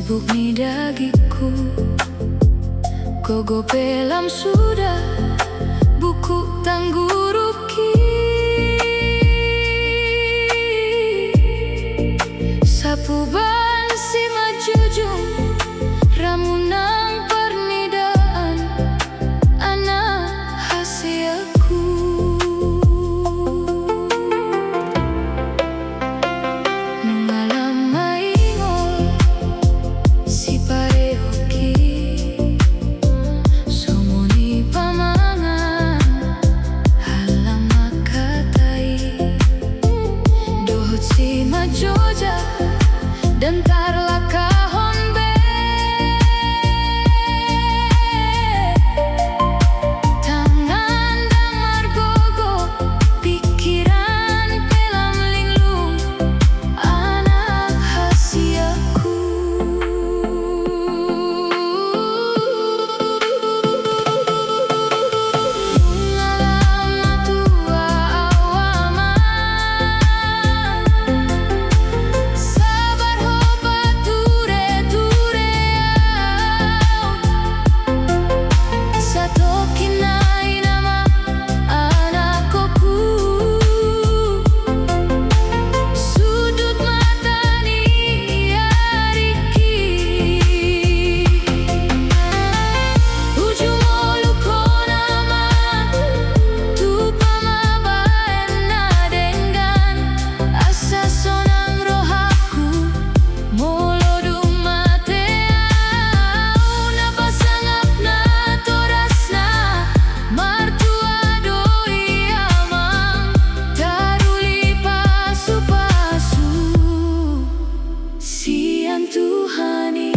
sibuk ni dagiku, gogo pelam sudah buku tangguruki. Sapu ban si majujung ramunang pernidaan anak hasiaku. Nungalam maingol si pareoki, sumuni pamangan halang makatai. Dohot si majoja dan tarla kahon be, tangan damar gogo, pikiran pelam linglung anak hasiaku. Nungalam matua awaman, sabar hobat ture-ture au, satokin nai nama anakku. Sudut mata ni ariki, ujung oluko nama tupa mabaen na dengan asa sonang rohaku. Molo dumate au napasangap na torasna martua doi amang taruli pasu-pasu sian Tuhani.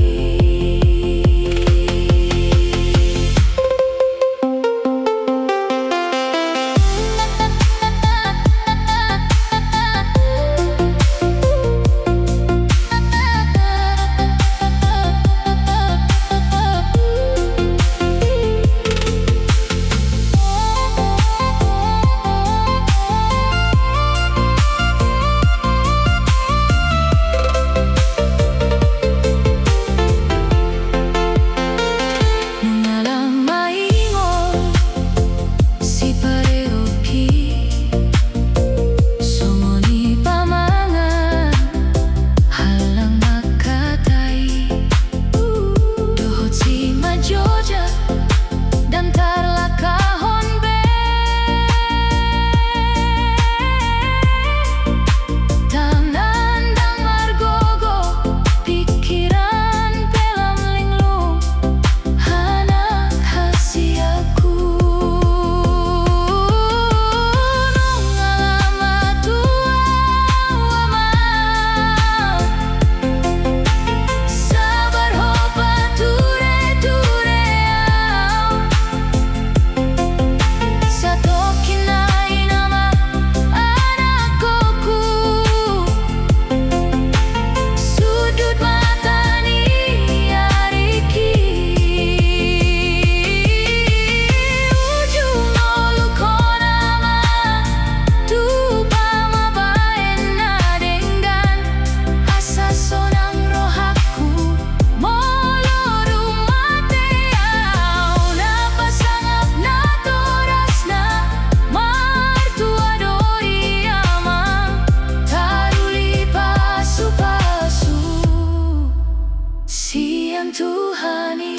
Nungalam maingol si pareoki, sumuni pamangan halang makatai. Dohot si majoja dan tarla kahon be, tangan damar gogo, pikiran pelam linglung anak hasiaku. Nungalam matua awaman, sabar hobat ture-ture au, satokin nai nama anakku. Sudut mata ni ariki, ujung oluko nama tupa mabaen na dengan asa sonang rohaku. Molo dumate au napasangap na torasna martua doi amang taruli pasu-pasu sian Tuhani.